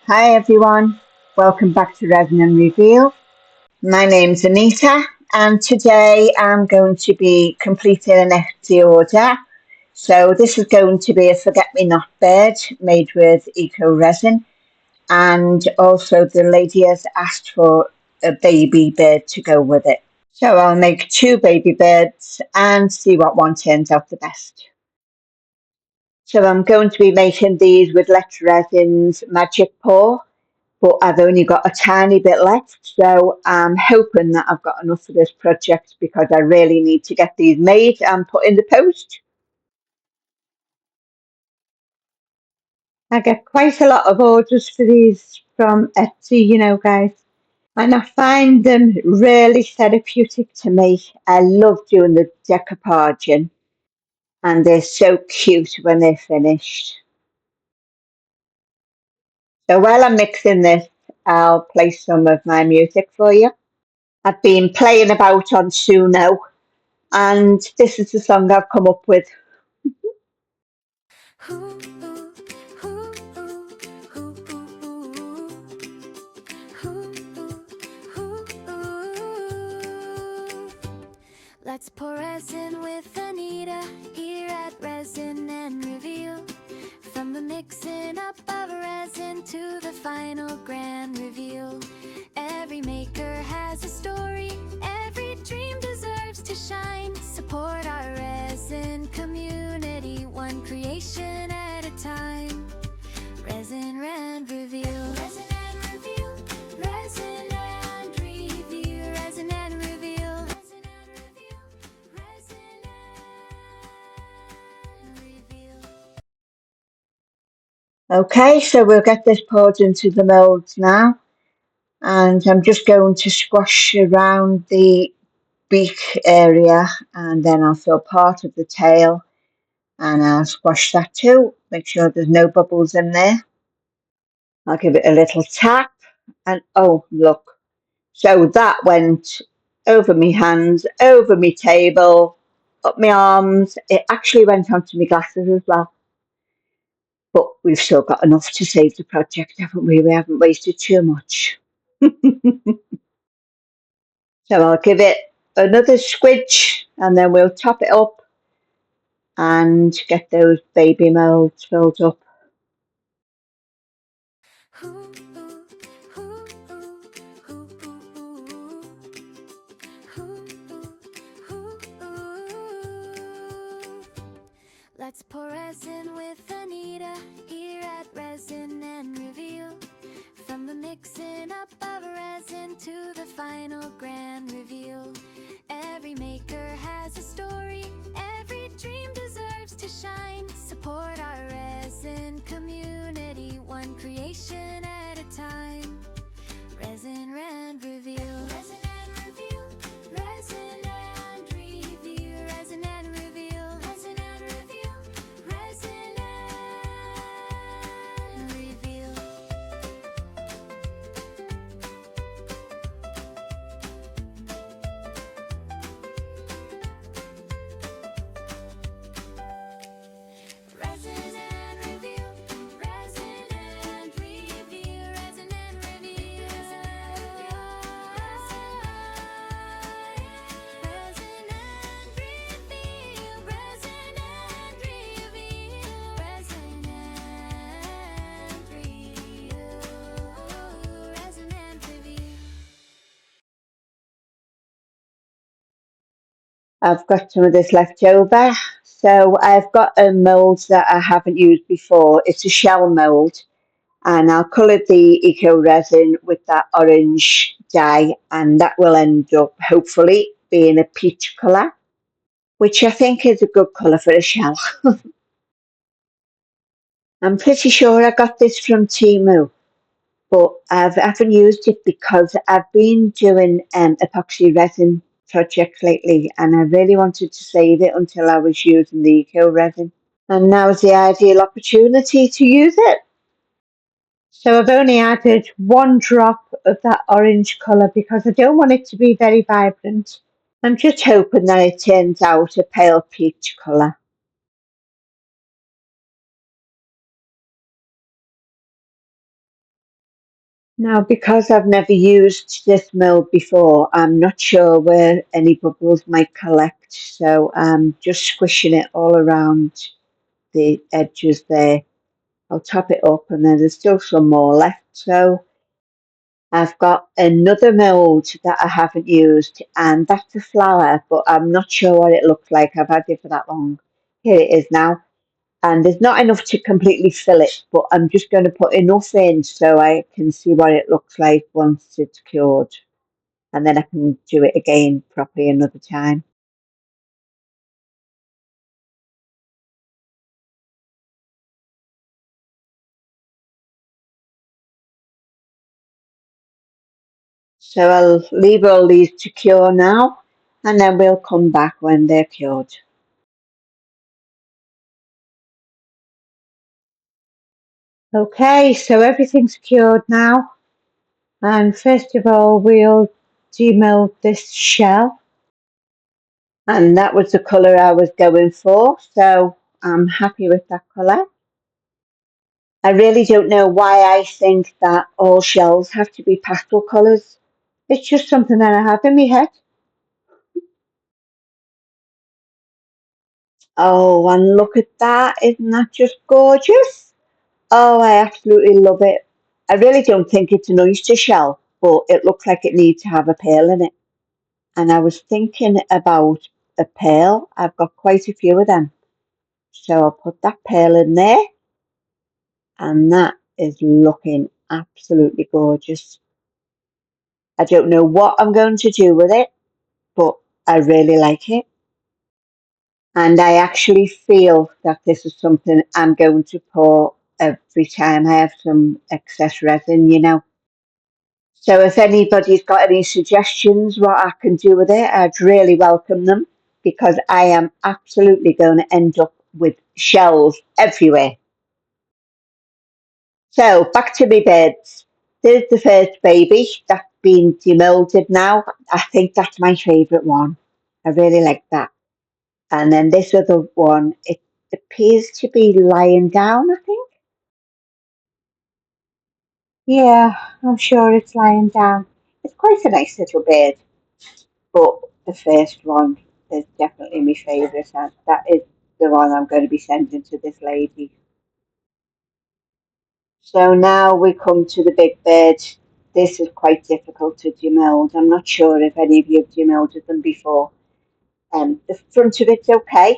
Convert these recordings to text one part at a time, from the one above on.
Hi everyone, welcome back to Resin and Reveal. My name's Anita and today I'm going to be completing an Etsy order. So this is going to be a forget-me-not bed made with Eco-Resin, and also the lady has asked for a baby bed to go with it. So I'll make two baby beds and see what one turns out the best. So I'm going to be making these with Let's Resin's Magic Pour, but I've only got a tiny bit left, so I'm hoping that I've got enough for this project because I really need to get these made and put in the post. I get quite a lot of orders for these from Etsy, guys, and I find them really therapeutic to me. I love doing the decoupaging, and they're so cute when they're finished. So while I'm mixing this, I'll play some of my music for you. I've been playing about on Suno, and this is the song I've come up with. Let's pour resin with Anita here at Resin and Reveal. From the mixing up of resin to the final grand reveal. Every maker has a story, every dream deserves to shine. Support our resin community, one creation at a time. Resin and Reveal. Resin and Reveal. Resin and Reveal. Resin and Reveal. Resin and Reveal. Resin and Reveal. Okay, so we'll get this poured into the moulds now, and I'm just going to squash around the beak area, and then I'll fill part of the tail and I'll squash that too. Make sure there's no bubbles in there. I'll give it a little tap, and oh, look. So that went over my hands, over my table, up my arms. It actually went onto my glasses as well. But we've still got enough to save the project, haven't we? We haven't wasted too much. So I'll give it another squidge and then we'll top it up and get those baby molds filled up. Let's pour resin with Anita here at Resin and Reveal. From the mixing up of resin to the final grand reveal. Every maker has a story, every dream deserves to shine. Support our resin community, one creation at a time. Resin and Reveal. Resin and Reveal. Resin and Reveal. Resin and Reveal. Resin and Reveal. Resin and Reveal. Resin and Reveal. Resin and Reveal. Resin and Reveal. Resin and Reveal. Resin and Reveal. Resin and Reveal. Resin and Reveal. Resin and Reveal. I've got some of this left over. So I've got a mould that I haven't used before. It's a shell mould, and I'll colour the eco resin with that orange dye, and that will end up hopefully being a peach colour, which I think is a good colour for a shell. I'm pretty sure I got this from Temu, but I haven't used it because I've been doing epoxy resin projects lately, and I really wanted to save it until I was using the eco resin. And now's the ideal opportunity to use it. So I've only added one drop of that orange colour because I don't want it to be very vibrant. I'm just hoping that it turns out a pale peach colour. Now, because I've never used this mold before, I'm not sure where any bubbles might collect, so I'm just squishing it all around the edges there. I'll top it up and then there's still some more left. So I've got another mold that I haven't used and that's a flower, but I'm not sure what it looks like. I've had it for that long. Here it is now. And there's not enough to completely fill it, but I'm just going to put enough in so I can see what it looks like once it's cured. And then I can do it again properly another time. So I'll leave all these to cure now and then we'll come back when they're cured. Okay, so everything's cured now. And first of all, we'll demelt this shell. And that was the colour I was going for, so I'm happy with that colour. I really don't know why I think that all shells have to be pastel colours. It's just something that I have in my head. Oh, and look at that. Isn't that just gorgeous? Oh, I absolutely love it. I really don't think it's an oyster shell, but it looks like it needs to have a pearl in it. And I was thinking about a pearl. I've got quite a few of them. So I'll put that pearl in there. And that is looking absolutely gorgeous. I don't know what I'm going to do with it, but I really like it. And I actually feel that this is something I'm going to pour every time I have some excess resin. So if anybody's got any suggestions what I can do with it, I'd really welcome them because I am absolutely going to end up with shells everywhere. So back to my beds. There's the first baby that's been demolded now. I think that's my favourite one. I really like that. And then this other one, it appears to be lying down, I think. Yeah, I'm sure it's lying down. It's quite a nice little bird, but the first one is definitely my favourite, and that is the one I'm going to be sending to this lady. So now we come to the big bird. This is quite difficult to demold. I'm not sure if any of you have demolded them before. The front of it's okay,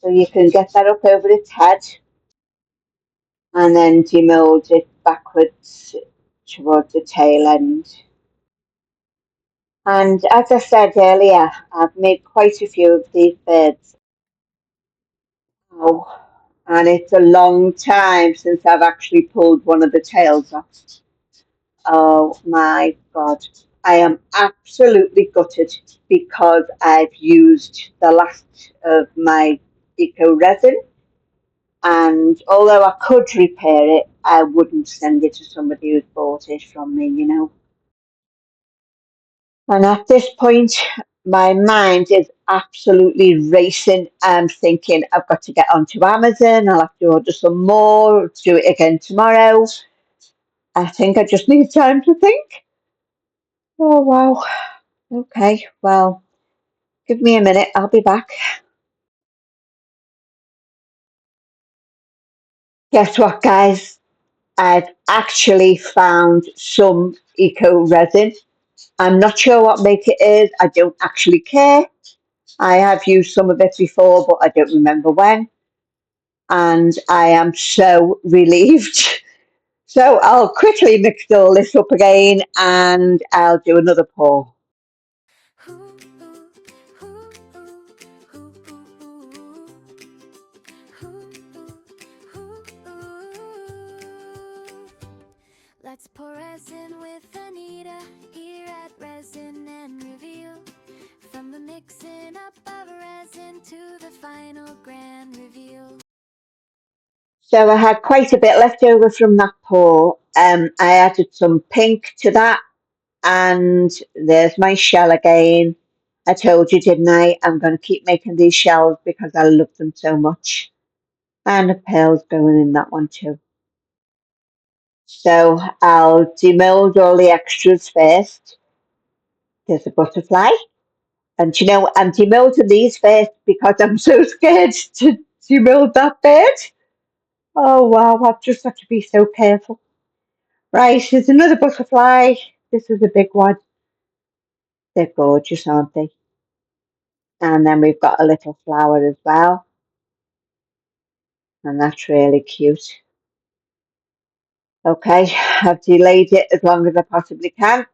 so you can get that up over its head and then demold it backwards towards the tail end. And as I said earlier, I've made quite a few of these birds. Oh, and it's a long time since I've actually pulled one of the tails off. Oh my God. I am absolutely gutted because I've used the last of my Eco-Resin, and although I could repair it, I wouldn't send it to somebody who's bought it from me. And at this point, my mind is absolutely racing. I'm thinking I've got to get onto Amazon. I'll have to order some more, do it again tomorrow. I think I just need time to think. Oh, wow. Okay, well, give me a minute. I'll be back. Guess what, guys? I've actually found some Eco-Resin. I'm not sure what make it is. I don't actually care. I have used some of it before, but I don't remember when. And I am so relieved. So I'll quickly mix all this up again and I'll do another pour. Let's pour resin with Anita here at Resin and Reveal. From the mixing up of resin to the final grand reveal. So I had quite a bit left over from that pour. I added some pink to that, and there's my shell again. I told you, didn't I? I'm going to keep making these shells because I love them so much. And a pearl's going in that one too. So I'll demold all the extras first. There's a butterfly. And you know, I'm demolding these first because I'm so scared to demold that bird. Oh wow, I've just got to be so careful. Right, there's another butterfly. This is a big one. They're gorgeous, aren't they? And then we've got a little flower as well. And that's really cute. Okay, I've delayed it as long as I possibly can.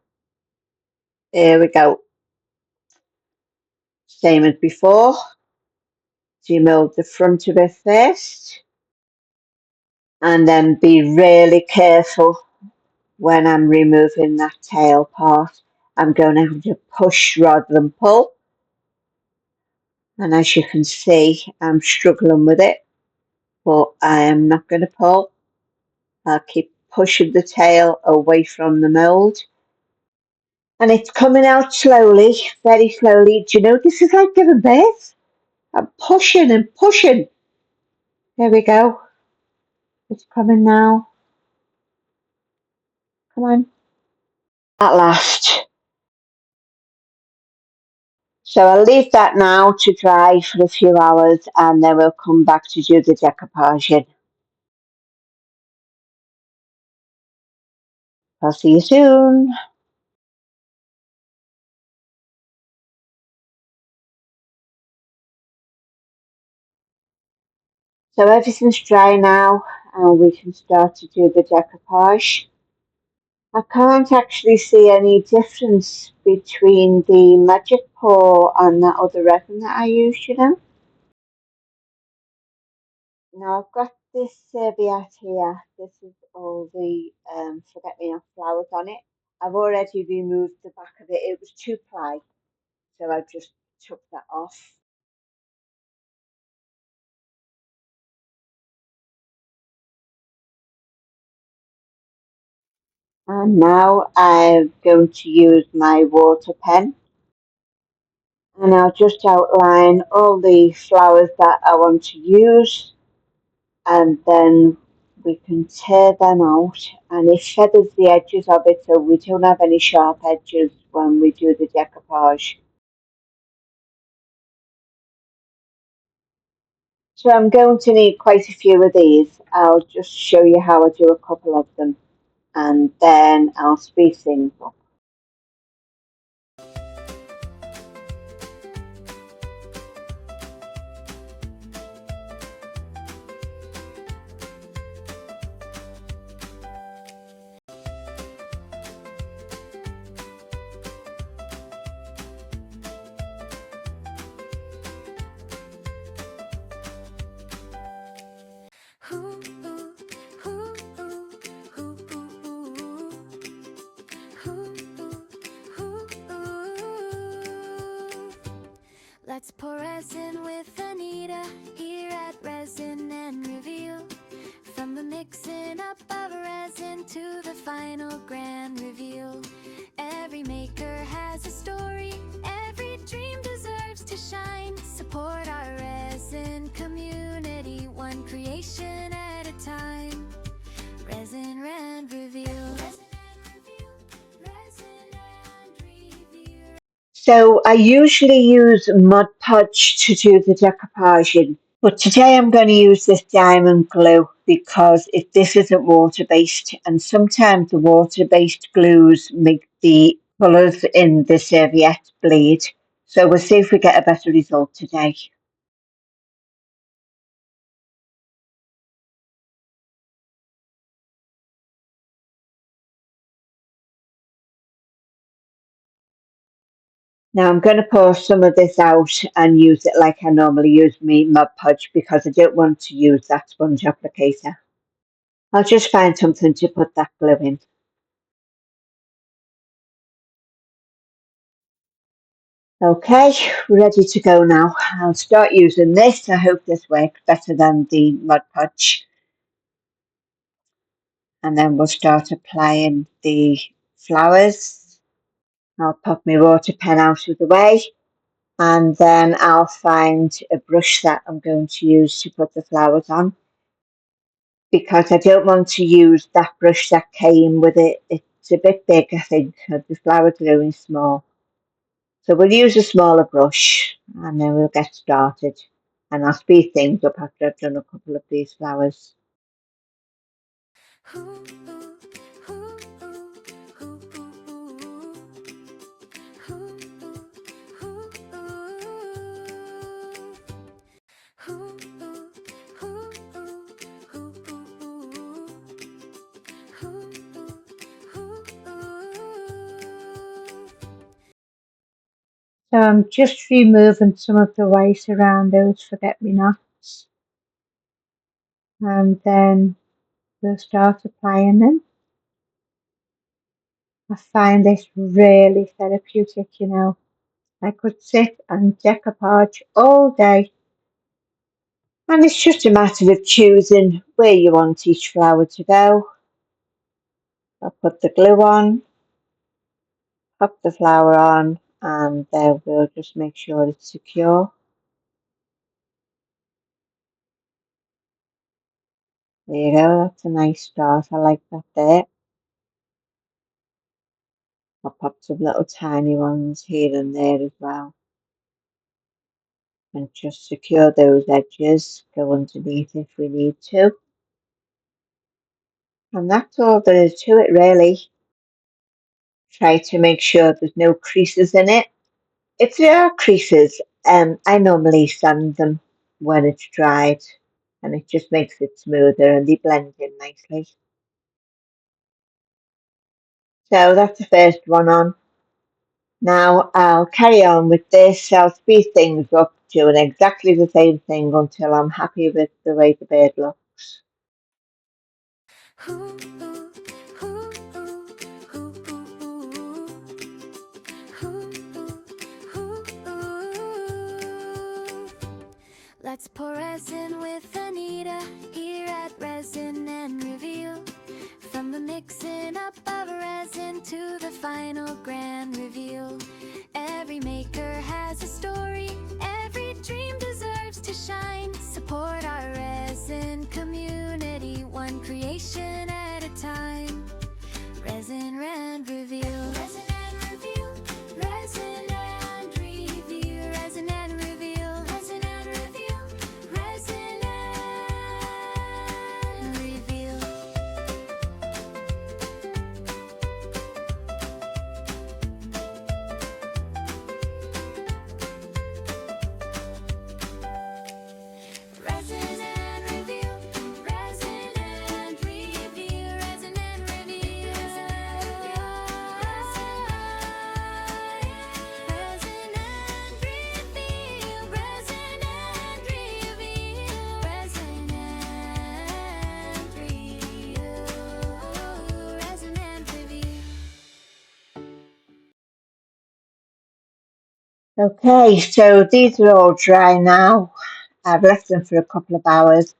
Here we go. Same as before. Demold the front of it first. And then be really careful when I'm removing that tail part. I'm going to have to push rather than pull. And as you can see, I'm struggling with it, but I am not going to pull. I'll keep pushing the tail away from the mould. And it's coming out slowly, very slowly. Do you know, this is like giving birth. I'm pushing and pushing. There we go. It's coming now. Come on. At last. So I'll leave that now to dry for a few hours and then we'll come back to do the decoupage. I'll see you soon. So everything's dry now and we can start to do the decoupage. I can't actually see any difference between the magic pour and that other resin that I used, you know. Now I've got this serviette here. This is all the forget-me-not flowers on it. I've already removed the back of it. It was 2-ply, so I just took that off. And now I'm going to use my water pen and I'll just outline all the flowers that I want to use and then we can tear them out and it feathers the edges of it so we don't have any sharp edges when we do the decoupage. So I'm going to need quite a few of these. I'll just show you how I do a couple of them and then I'll speed things up. Let's pour resin with Anita here at Resin and Reveal. From the mixing up of resin to the final grand reveal. Every maker has a story, every dream deserves to shine. Support our resin community, one creation at a time. Resin and Reveal. So I usually use Mod Podge to do the decoupaging, but today I'm going to use this diamond glue because this isn't water-based and sometimes the water-based glues make the colours in the serviette bleed. So we'll see if we get a better result today. Now I'm going to pour some of this out and use it like I normally use my Mod Podge because I don't want to use that sponge applicator. I'll just find something to put that glue in. Okay, ready to go now. I'll start using this. I hope this works better than the Mod Podge. And then we'll start applying the flowers. I'll pop my water pen out of the way and then I'll find a brush that I'm going to use to put the flowers on. because I don't want to use that brush that came with it. It's a bit big, I think. The flowers are only small. So we'll use a smaller brush and then we'll get started. And I'll speed things up after I've done a couple of these flowers. So I'm just removing some of the white around those forget-me-nots. And then we'll start applying them. I find this really therapeutic, you know. I could sit and decoupage all day. And it's just a matter of choosing where you want each flower to go. I'll put the glue on, pop the flower on, and then we'll just make sure it's secure. There you go, that's a nice start. I like that there. I'll pop some little tiny ones here and there as well. And just secure those edges, go underneath if we need to. And that's all there is to it really. Try to make sure there's no creases in it. If there are creases, I normally sand them when it's dried and it just makes it smoother and they blend in nicely. So that's the first one on. Now I'll carry on with this. I'll speed things up doing exactly the same thing until I'm happy with the way the bird looks. Let's pour resin with Anita here at Resin and Reveal. From the mixing up of resin to the final grand reveal. Every maker has a story, every dream deserves to shine. Support our resin community, one creation at a time. Resin and Reveal. Resin and Reveal. Resin and Reveal. Resin and Reveal. Resin and Reveal. Resin and Reveal. Resin and Reveal. Resin and Reveal. Resin and Reveal. Resin and Reveal. Resin and Reveal. Resin and Reveal. Resin and Reveal. Okay, so these are all dry now. I've left them for a couple of hours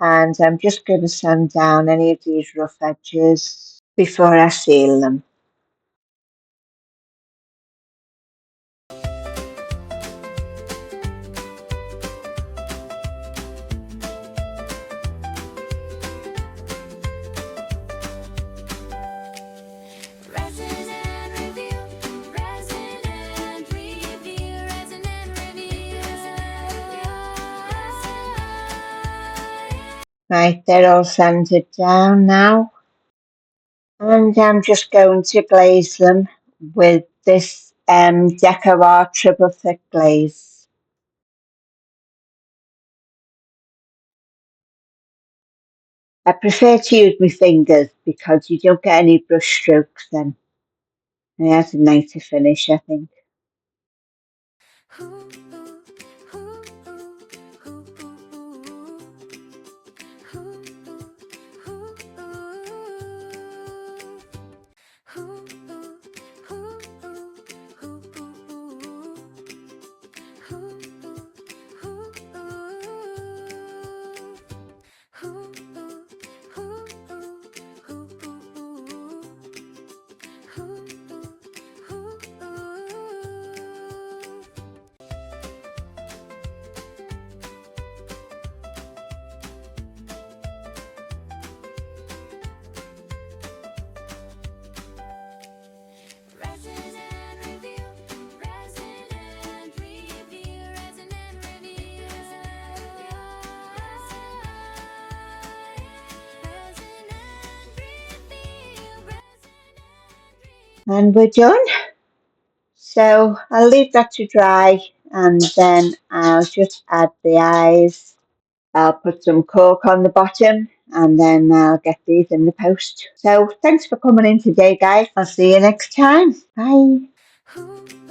and I'm just going to sand down any of these rough edges before I seal them. Resin and Reveal. Resin and Reveal. Resin and Reveal. Right, they're all sanded down now. And I'm just going to glaze them with this Decoupage triple thick glaze. I prefer to use my fingers because you don't get any brush strokes then. And it has a nicer finish, I think. And we're done. So I'll leave that to dry and then I'll just add the eyes. I'll put some cork on the bottom and then I'll get these in the post. So thanks for coming in today, guys. I'll see you next time. Bye. Who